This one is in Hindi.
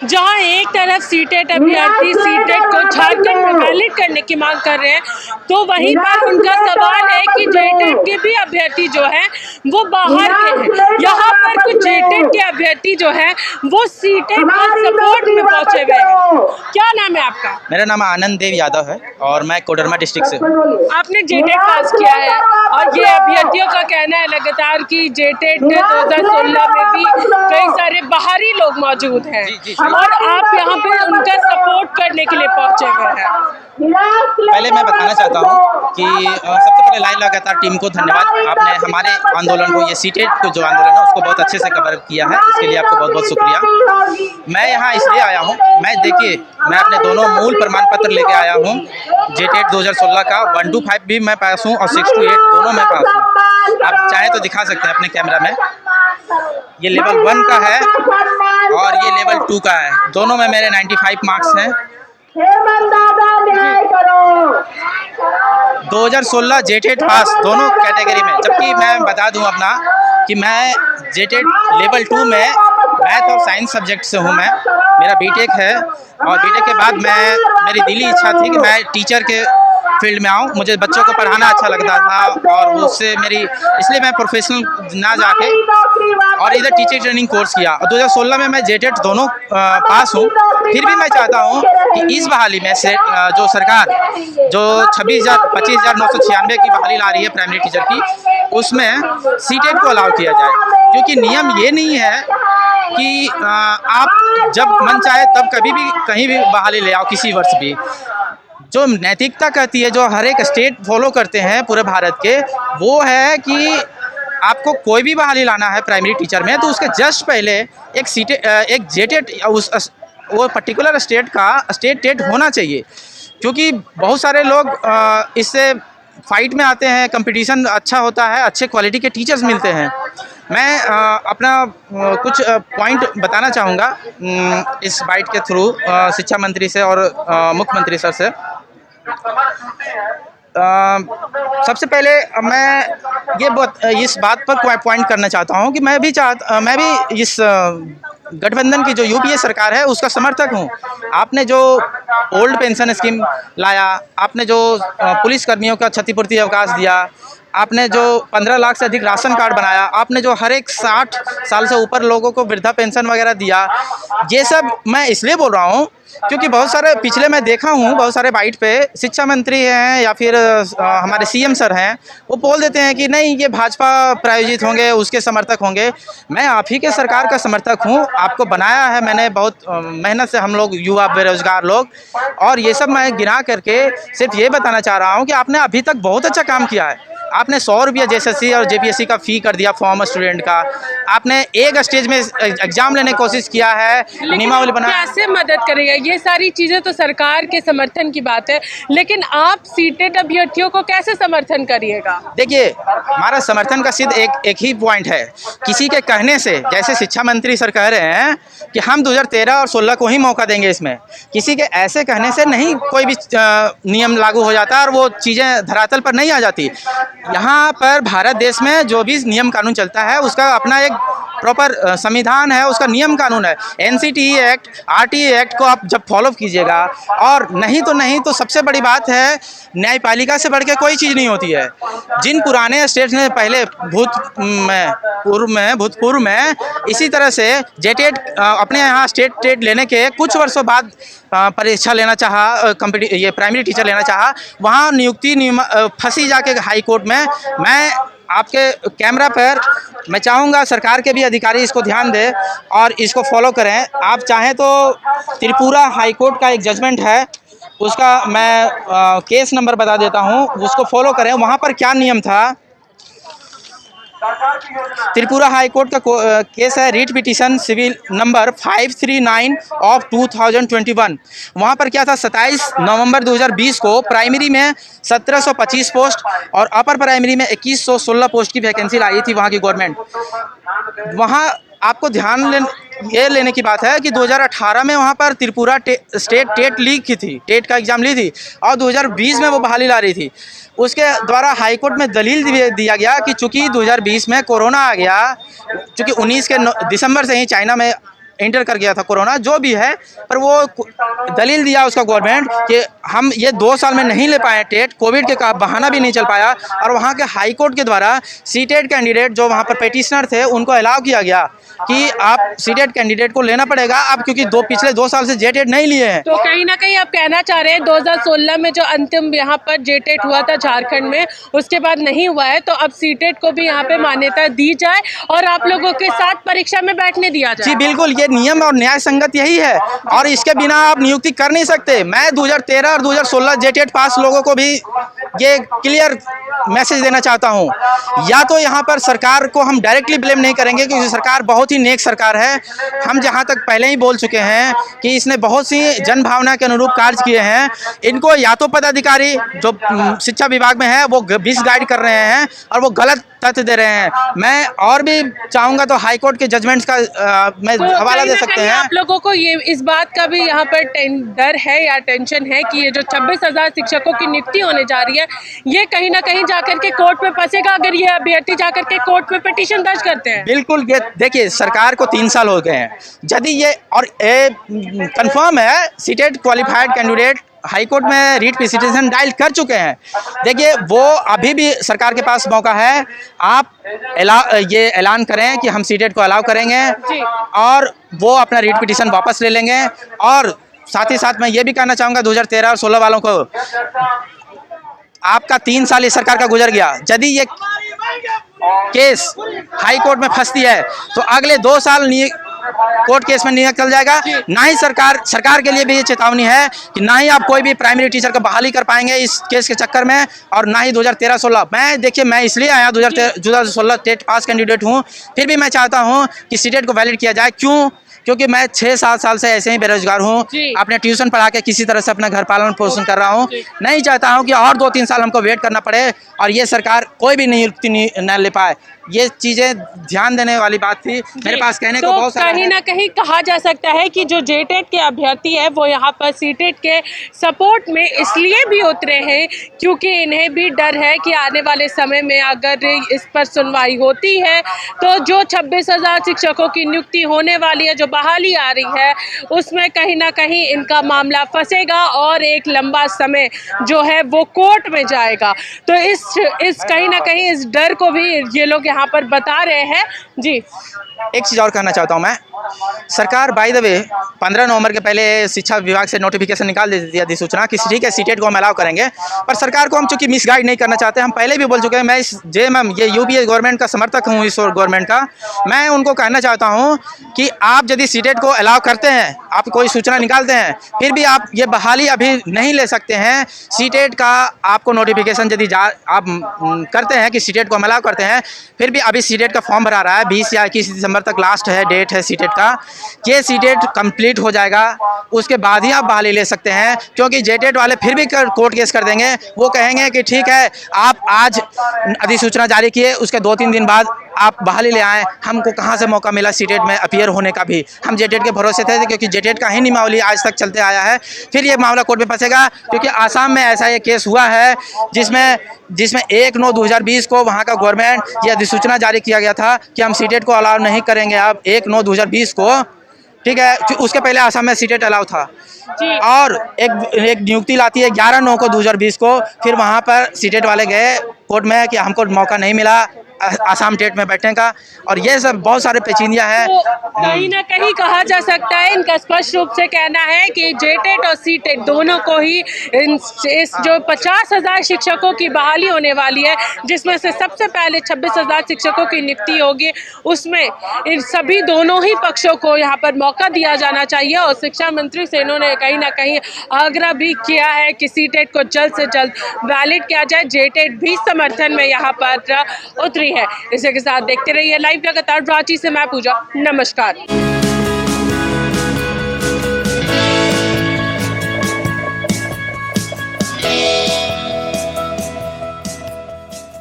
जहां एक तरफ सीटेट अभ्यर्थी सीटेट को झारखंड में वैलिड करने की मांग कर रहे हैं, तो वहीं पर उनका सवाल है कि जेटेट के भी अभ्यर्थी जो हैं वो बाहर के हैं। यहाँ पर कुछ जेटेट के अभ्यर्थी जो हैं वो सीटेट के सपोर्ट में पहुंचे हुए हैं। क्या नाम है आपका? मेरा नाम आनंद देव यादव है और मैं कोडरमा डिस्ट्रिक्ट से हूँ। आपने जेटेट पास किया है और ये अभ्यर्थियों का कहना है लगातार कि जेटेट 2016 में भी कई सारे बाहरी लोग मौजूद हैं और आप यहाँ पे उनका सपोर्ट करने के लिए पहुंचे हुए हैं। पहले मैं बताना चाहता हूँ कि सबसे पहले लाइन लगातार टीम को धन्यवाद। आपने हमारे आंदोलन को, ये सीटेट को जो आंदोलन है उसको बहुत अच्छे से कवर किया है, इसके लिए आपको बहुत बहुत शुक्रिया। मैं यहाँ इसलिए आया हूँ, मैं अपने दोनों मूल प्रमाण पत्र लेके आया हूँ। जेटेट 2016 का 1 to 5 भी मैं पास हूँ और 6 to 8 दोनों मैं पास हूँ। आप चाहें तो दिखा सकते हैं अपने कैमरा में। ये लेवल 1 का है और ये लेवल 2 का है। दोनों में मेरे 95 मार्क्स हैं। 2016 जेटेट पास दोनों कैटेगरी में, जबकि मैं बता दूं अपना कि मैं जेटेट लेवल 2 में मैथ और साइंस सब्जेक्ट से हूं। मेरा बीटेक है और बीटेक के बाद मेरी दिली इच्छा थी कि मैं टीचर के फील्ड में आऊँ। मुझे बच्चों को पढ़ाना अच्छा लगता था और उससे इसलिए मैं प्रोफेशनल ना जाके और इधर टीचर ट्रेनिंग कोर्स किया। और 2016 में मैं जेटेट दोनों पास हूँ। फिर भी मैं चाहता हूँ कि इस बहाली में से जो सरकार जो 25,996 की बहाली ला रही है प्राइमरी टीचर की, उसमें सीटेट को अलाउ किया जाए। क्योंकि नियम ये नहीं है कि आप जब मन चाहे तब कभी भी कहीं भी बहाली ले आओ, किसी वर्ष भी। जो नैतिकता कहती है, जो हर एक स्टेट फॉलो करते हैं पूरे भारत के, वो है कि आपको कोई भी बहाली लाना है प्राइमरी टीचर में तो उसके जस्ट पहले एक जेटेट वो पर्टिकुलर स्टेट का स्टेट टेट होना चाहिए। क्योंकि बहुत सारे लोग इससे फाइट में आते हैं, कंपटीशन अच्छा होता है, अच्छे क्वालिटी के टीचर्स मिलते हैं। मैं अपना कुछ पॉइंट बताना चाहूँगा इस बाइट के थ्रू शिक्षा मंत्री से और मुख्यमंत्री सर से। सबसे पहले मैं इस बात पर पॉइंट करना चाहता हूँ कि मैं भी इस गठबंधन की जो यूपीए सरकार है उसका समर्थक हूँ। आपने जो ओल्ड पेंशन स्कीम लाया, आपने जो पुलिस कर्मियों का क्षतिपूर्ति अवकाश दिया, आपने जो 15 लाख से अधिक राशन कार्ड बनाया, आपने जो हर एक 60 साल से ऊपर लोगों को वृद्धा पेंशन वगैरह दिया, ये सब मैं इसलिए बोल रहा हूँ क्योंकि बहुत सारे पिछले मैं देखा हूँ बहुत सारे बाइट पे शिक्षा मंत्री हैं या फिर हमारे सीएम सर हैं, वो बोल देते हैं कि नहीं ये भाजपा प्रायोजित होंगे, उसके समर्थक होंगे। मैं आप ही के सरकार का समर्थक हूँ। आपको बनाया है मैंने बहुत मेहनत से, हम लोग युवा बेरोजगार लोग, और ये सब मैं गिना करके सिर्फ ये बताना चाह रहा हूँ कि आपने अभी तक बहुत अच्छा काम किया है। आपने 100 रुपया जेएसएससी और जेपीएससी का फ़ी कर दिया फॉर्म स्टूडेंट का। आपने एक स्टेज में एग्ज़ाम लेने की कोशिश किया है, नियमावली बना। कैसे मदद करेगा? ये सारी चीज़ें तो सरकार के समर्थन की बात है, लेकिन आप सीटेट अभ्यर्थियों को कैसे समर्थन करिएगा? देखिए, हमारा समर्थन का सिर्फ एक ही पॉइंट है। किसी के कहने से, जैसे शिक्षा मंत्री सर कह रहे हैं कि हम 2013 और 16 को ही मौका देंगे, इसमें किसी के ऐसे कहने से नहीं कोई भी नियम लागू हो जाता और वो चीज़ें धरातल पर नहीं आ जाती। यहाँ पर भारत देश में जो भी नियम कानून चलता है उसका अपना एक प्रॉपर संविधान है, उसका नियम कानून है। एनसीटी एक्ट, आरटीए एक्ट को आप जब फॉलो कीजिएगा, और नहीं तो सबसे बड़ी बात है, न्यायपालिका से बढ़ के कोई चीज़ नहीं होती है। जिन पुराने स्टेट्स ने पहले भूतपूर्व में इसी तरह से जेटेट अपने यहाँ स्टेट टेट लेने के कुछ वर्षों बाद परीक्षा लेना चाहा, ये प्राइमरी टीचर लेना चाहा, वहाँ नियुक्ति फंसी जाके हाई कोर्ट में। मैं आपके कैमरा पर मैं चाहूँगा सरकार के भी अधिकारी इसको ध्यान दें और इसको फॉलो करें। आप चाहें तो त्रिपुरा हाई कोर्ट का एक जजमेंट है, उसका मैं केस नंबर बता देता हूँ, उसको फॉलो करें। वहाँ पर क्या नियम था, त्रिपुरा हाई कोर्ट का केस है writ petition civil number 539 of 2021। वहाँ पर क्या था, 27 नवंबर 2020 को प्राइमरी में 1725 पोस्ट और अपर प्राइमरी में 2116 पोस्ट की वैकेंसी लाई थी वहाँ की गवर्नमेंट। वहाँ आपको ये लेने की बात है कि 2018 में वहाँ पर त्रिपुरा स्टेट टेट लीग की थी, टेट का एग्ज़ाम ली थी और 2020 में वो बहाली ला रही थी। उसके द्वारा हाईकोर्ट में दलील दिया गया कि चूँकि 2020 में कोरोना आ गया, चूँकि 19 के दिसंबर से ही चाइना में इंटर कर गया था कोरोना, जो भी है, पर वो दलील दिया उसका गवर्नमेंट कि हम ये 2 साल में नहीं ले पाए टेट, कोविड के बहाना भी नहीं चल पाया, और वहाँ के हाई कोर्ट के द्वारा सीटेट कैंडिडेट जो वहाँ पर पेटिशनर थे उनको अलाउ किया गया कि आप सीटेट कैंडिडेट को लेना पड़ेगा आप, क्योंकि पिछले 2 साल से जेटेट नहीं लिए हैं। तो कहीं ना कहीं आप कहना चाह रहे हैं 2016 में जो अंतिम यहाँ पर जेटेट हुआ था झारखंड में, उसके बाद नहीं हुआ है, तो अब सीटेट को भी यहाँ पे मान्यता दी जाए और आप लोगों के साथ परीक्षा में बैठने दिया जाए। जी बिल्कुल, ये नियम और न्याय संगत यही है, और इसके बिना आप नियुक्ति कर नहीं सकते। मैं 2013 और 2016 जेटेट पास लोगों को भी ये क्लियर मैसेज देना चाहता हूँ, या तो यहाँ पर सरकार को हम डायरेक्टली ब्लेम नहीं करेंगे क्योंकि सरकार बहुत ही नेक सरकार है। हम जहाँ तक पहले ही बोल चुके हैं कि इसने बहुत सी जन भावना के अनुरूप कार्य किए हैं। इनको या तो पदाधिकारी जो शिक्षा विभाग में है वो मिसगाइड कर रहे हैं और वो गलत तथ्य दे रहे हैं। मैं और भी चाहूँगा तो हाई कोर्ट के जजमेंट्स का मैं हवाला दे सकते हैं। आप लोगों को ये इस बात का भी यहाँ पर डर है या टेंशन है कि ये जो 26,000 शिक्षकों की नियुक्ति होने जा रही है, ये कहीं ना कहीं जाकर के कोर्ट में फंसेगा अगर ये अभ्यर्थी जाकर के कोर्ट में पिटीशन दर्ज करते हैं? बिल्कुल, ये देखिए सरकार को 3 साल हो गए हैं, यदि ये और कंफर्म है CTET qualified candidate high court में रीट पिटीशन डायल कर चुके हैं। देखिए वो अभी भी सरकार के पास मौका है, आप ये ऐलान करें कि हम सीटेट को अलाउ करेंगे और वो अपना रीट पिटीशन वापस ले लेंगे। और साथ ही साथ मैं ये भी कहना चाहूँगा 2013 और 16 वालों को, आपका 3 साल इस सरकार का गुजर गया, यदि ये केस हाई कोर्ट में फंसती है तो अगले 2 साल कोर्ट केस में निकल जाएगा। ना ही सरकार के लिए भी ये चेतावनी है कि ना ही आप कोई भी प्राइमरी टीचर को बहाली कर पाएंगे इस केस के चक्कर में, और ना ही 2013-16। मैं इसलिए आया 2016 टेट पास कैंडिडेट हूँ, फिर भी मैं चाहता हूँ कि सीटेट को वैलिड किया जाए। क्यों? क्योंकि मैं 6-7 साल से ऐसे ही बेरोजगार हूँ, अपने ट्यूशन पढ़ा के किसी तरह से अपना घर पालन पोषण कर रहा हूँ। नहीं चाहता हूँ कि और 2-3 साल हमको वेट करना पड़े और ये सरकार कोई भी नियुक्ति न ले पाए। ये चीज़ें ध्यान देने वाली बात थी। मेरे पास कहने को बहुत सारा कहीं ना कहीं कहा जा सकता है कि जो जेटेट के अभ्यर्थी है वो यहाँ पर सीटेट के सपोर्ट में इसलिए भी उतरे हैं क्योंकि इन्हें भी डर है कि आने वाले समय में अगर इस पर सुनवाई होती है तो जो 26,000 शिक्षकों की नियुक्ति होने वाली है, जो बहाली आ रही है, उसमें कहीं ना कहीं इनका मामला फंसेगा और एक लंबा समय जो है वो कोर्ट में जाएगा। तो इस कहीं ना कहीं इस डर को भी ये लोग यहाँ पर बता रहे हैं। जी, एक चीज़ और कहना चाहता हूँ मैं, सरकार बाय द वे 15 नवंबर के पहले शिक्षा विभाग से नोटिफिकेशन निकाल देती थी अधिसूचना कि ठीक है सीटेट को हम अलाउ करेंगे, पर सरकार को हम चूंकि मिसगाइड नहीं करना चाहते, हम पहले भी बोल चुके हैं। मैं इस ये यूपीए गवर्नमेंट का समर्थक हूँ, इस गवर्नमेंट का। मैं उनको कहना चाहता हूँ कि आप यदि सीटेट को अलाउ करते हैं, आप कोई सूचना निकालते हैं, फिर भी आप ये बहाली अभी नहीं ले सकते हैं। सीटेट का आपको नोटिफिकेशन यदि आप करते हैं कि सीटेट को हम अलाउ करते हैं, फिर भी अभी सीटेट का फॉर्म भरा रहा है, 20 या 21 दिसंबर तक लास्ट है डेट है सीटेट का। ये सीटेट कंप्लीट हो जाएगा, उसके बाद ही आप बहाली ले सकते हैं, क्योंकि जेटेट वाले फिर भी कोर्ट केस कर देंगे। वो कहेंगे कि ठीक है आप आज अधिसूचना जारी किए, उसके 2-3 दिन बाद आप बहाली ले आए, हमको कहाँ से मौका मिला सीटेट में अपीयर होने का भी। हम जेटेट के भरोसे थे क्योंकि जेटेट का ही नियमावली आज तक चलते आया है। फिर ये मामला कोर्ट में फंसेगा क्योंकि आसाम में ऐसा ये केस हुआ है जिसमें 1/9/2020 को वहाँ का गवर्नमेंट ये अधिसूचना जारी किया गया था कि हम सीटेट को अलाउ नहीं करेंगे अब 1/9/2020 को, ठीक है। उसके पहले आसाम में सीटेट अलाउ था और एक नियुक्ति लाती है 11/9/2020 को। फिर वहाँ पर सीटेट वाले गए कोर्ट में कि हमको मौका नहीं मिला आसाम टेट में बैठने का, और ये सब बहुत सारे पेचीनियाँ हैं। तो कहीं ना कहीं कहा जा सकता है, इनका स्पष्ट रूप से कहना है कि जेटेट और सीटेट दोनों को ही इस जो 50,000 शिक्षकों की बहाली होने वाली है, जिसमें से सबसे पहले 26,000 शिक्षकों की नियुक्ति होगी, उसमें इन सभी दोनों ही पक्षों को यहाँ पर मौका दिया जाना चाहिए। और शिक्षा मंत्री से इन्होंने कहीं ना कहीं आग्रह भी किया है कि सीटेट को जल्द से जल्द वैलिड किया जाए। जेटेट भी समर्थन में यहाँ पर उतरी है। इसी के साथ देखते रहिए लाइव लगातार रांची से मैं पूजा, नमस्कार।